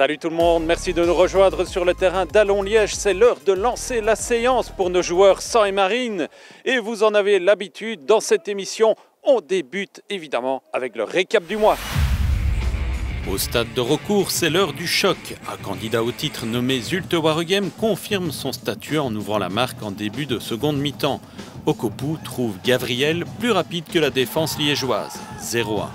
Salut tout le monde, merci de nous rejoindre sur le terrain d'Allons-Liège. C'est l'heure de lancer la séance pour nos joueurs sang et marine. Et vous en avez l'habitude, dans cette émission, on débute évidemment avec le récap du mois. Au stade de recours, c'est l'heure du choc. Un candidat au titre nommé Zulte Waregem confirme son statut en ouvrant la marque en début de seconde mi-temps. Okopou trouve Gavriel plus rapide que la défense liégeoise, 0-1.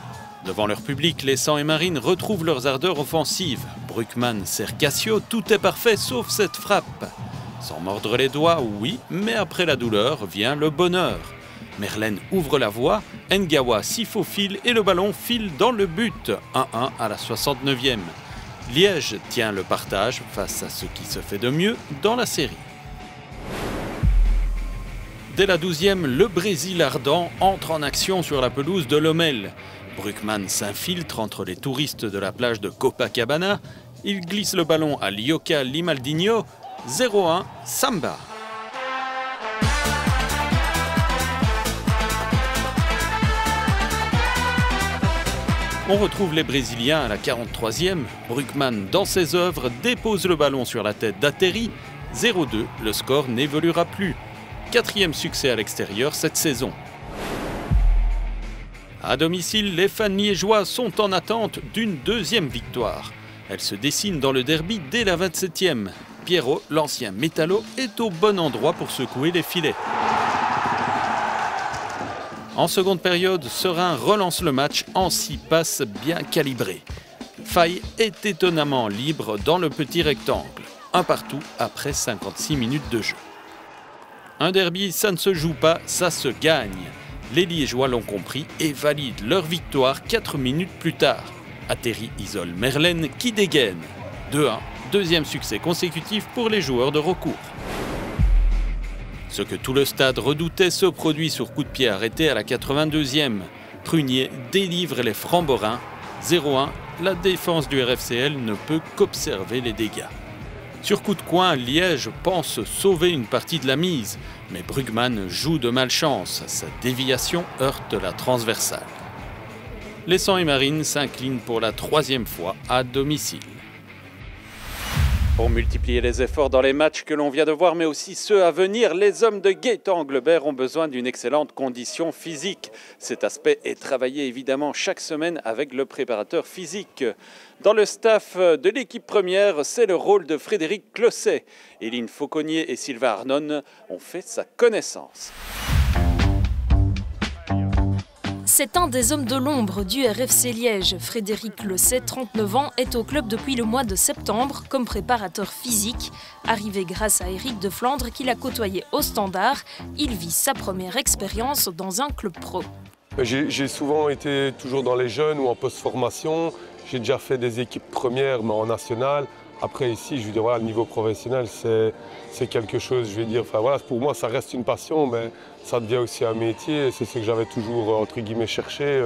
Devant leur public, les sang et marines retrouvent leurs ardeurs offensives. Bruckmann sert Cassio, tout est parfait sauf cette frappe. Sans mordre les doigts, oui, mais après la douleur vient le bonheur. Merlène ouvre la voie, Ngawa s'y faufile et le ballon file dans le but, 1-1 à la 69e. Liège tient le partage face à ce qui se fait de mieux dans la série. Dès la 12e, le Brésil ardent entre en action sur la pelouse de Lommel. Bruckmann s'infiltre entre les touristes de la plage de Copacabana. Il glisse le ballon à Lioka Limaldinho, 0-1, Samba. On retrouve les Brésiliens à la 43e. Bruckmann, dans ses œuvres, dépose le ballon sur la tête d'Atteri. 0-2, le score n'évoluera plus. 4e succès à l'extérieur cette saison. À domicile, les fans liégeois sont en attente d'une deuxième victoire. Elle se dessine dans le derby dès la 27e. Pierrot, l'ancien métallo, est au bon endroit pour secouer les filets. En seconde période, Serein relance le match en 6 passes bien calibrées. Faye est étonnamment libre dans le petit rectangle. Un partout après 56 minutes de jeu. Un derby, ça ne se joue pas, ça se gagne. Les Liégeois l'ont compris et valident leur victoire 4 minutes plus tard. Atteri isole Merlène qui dégaine. 2-1, deuxième succès consécutif pour les joueurs de recours. Ce que tout le stade redoutait se produit sur coup de pied arrêté à la 82e. Prunier délivre les Framborins. 0-1, la défense du RFCL ne peut qu'observer les dégâts. Sur coup de coin, Liège pense sauver une partie de la mise, mais Bruckmann joue de malchance. Sa déviation heurte la transversale. Les sang et marines s'inclinent pour la 3e fois à domicile. Pour multiplier les efforts dans les matchs que l'on vient de voir, mais aussi ceux à venir, les hommes de Gaëtan Anglebert ont besoin d'une excellente condition physique. Cet aspect est travaillé évidemment chaque semaine avec le préparateur physique. Dans le staff de l'équipe première, c'est le rôle de Frédéric Closset. Éline Fauconnier et Sylvain Arnone ont fait sa connaissance. C'est un des hommes de l'ombre du RFC Liège. Frédéric Closset, 39 ans, est au club depuis le mois de septembre comme préparateur physique. Arrivé grâce à Éric de Flandre qu'il a côtoyé au Standard, il vit sa première expérience dans un club pro. J'ai souvent été toujours dans les jeunes ou en post-formation. J'ai déjà fait des équipes premières, mais en national. Après ici, je veux dire, voilà, le niveau professionnel, c'est quelque chose, je vais dire, enfin voilà, pour moi ça reste une passion, mais ça devient aussi un métier. C'est ce que j'avais toujours, entre guillemets, cherché.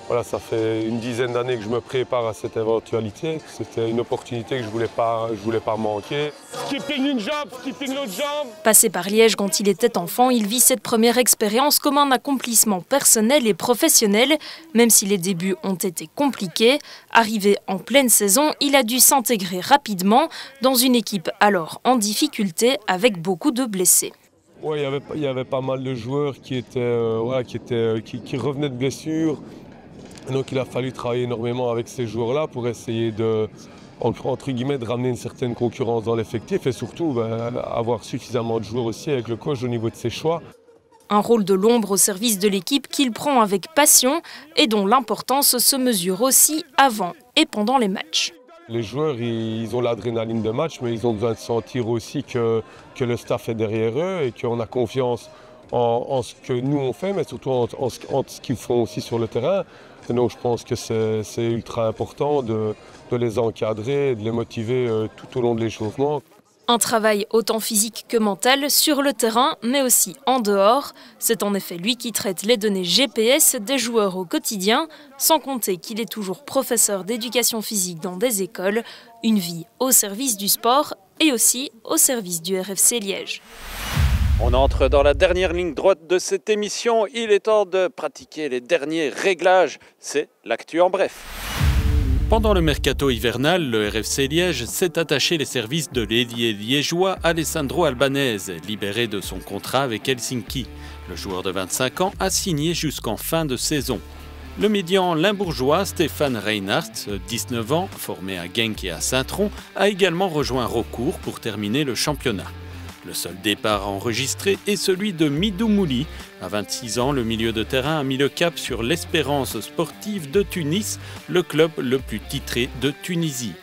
Voilà, ça fait une dizaine d'années que je me prépare à cette éventualité. C'était une opportunité que je voulais pas manquer. Skipping une jambe, skipping l'autre jambe. Passé par Liège quand il était enfant, il vit cette première expérience comme un accomplissement personnel et professionnel. Même si les débuts ont été compliqués, arrivé en pleine saison, il a dû s'intégrer rapidement dans une équipe alors en difficulté avec beaucoup de blessés. Ouais, il y avait pas mal de joueurs qui revenaient de blessures. Donc il a fallu travailler énormément avec ces joueurs-là pour essayer de, entre guillemets, de ramener une certaine concurrence dans l'effectif et surtout avoir suffisamment de joueurs aussi avec le coach au niveau de ses choix. Un rôle de l'ombre au service de l'équipe qu'il prend avec passion et dont l'importance se mesure aussi avant et pendant les matchs. Les joueurs, ils ont l'adrénaline de match, mais ils ont besoin de sentir aussi que le staff est derrière eux et qu'on a confiance en ce que nous on fait, mais surtout en ce qu'ils font aussi sur le terrain. Et donc je pense que c'est ultra important de les encadrer, de les motiver tout au long de l'échauffement. Un travail autant physique que mental sur le terrain, mais aussi en dehors. C'est en effet lui qui traite les données GPS des joueurs au quotidien, sans compter qu'il est toujours professeur d'éducation physique dans des écoles, une vie au service du sport et aussi au service du RFC Liège. On entre dans la dernière ligne droite de cette émission. Il est temps de pratiquer les derniers réglages. C'est l'actu en bref. Pendant le mercato hivernal, le RFC Liège s'est attaché les services de l'ailier liégeois Alessandro Albanese, libéré de son contrat avec Helsinki. Le joueur de 25 ans a signé jusqu'en fin de saison. Le médian limbourgeois Stéphane Reinhardt, 19 ans, formé à Genk et à Saint-Tron, a également rejoint Rocourt pour terminer le championnat. Le seul départ enregistré est celui de Midou Mouli. À 26 ans, le milieu de terrain a mis le cap sur l'Espérance sportive de Tunis, le club le plus titré de Tunisie.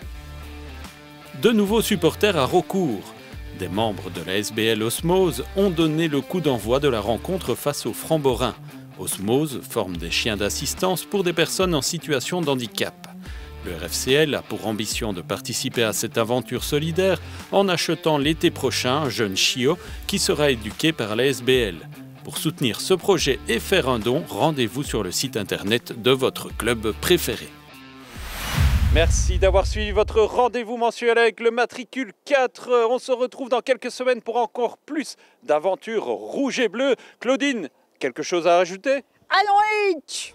De nouveaux supporters à Rocourt. Des membres de la SBL Osmose ont donné le coup d'envoi de la rencontre face aux Framborins. Osmose forme des chiens d'assistance pour des personnes en situation de handicap. Le RFCL a pour ambition de participer à cette aventure solidaire en achetant l'été prochain un jeune chiot qui sera éduqué par la SBL. Pour soutenir ce projet et faire un don, rendez-vous sur le site internet de votre club préféré. Merci d'avoir suivi votre rendez-vous mensuel avec le matricule 4. On se retrouve dans quelques semaines pour encore plus d'aventures rouges et bleues. Claudine, quelque chose à rajouter ? Allons, Hitch !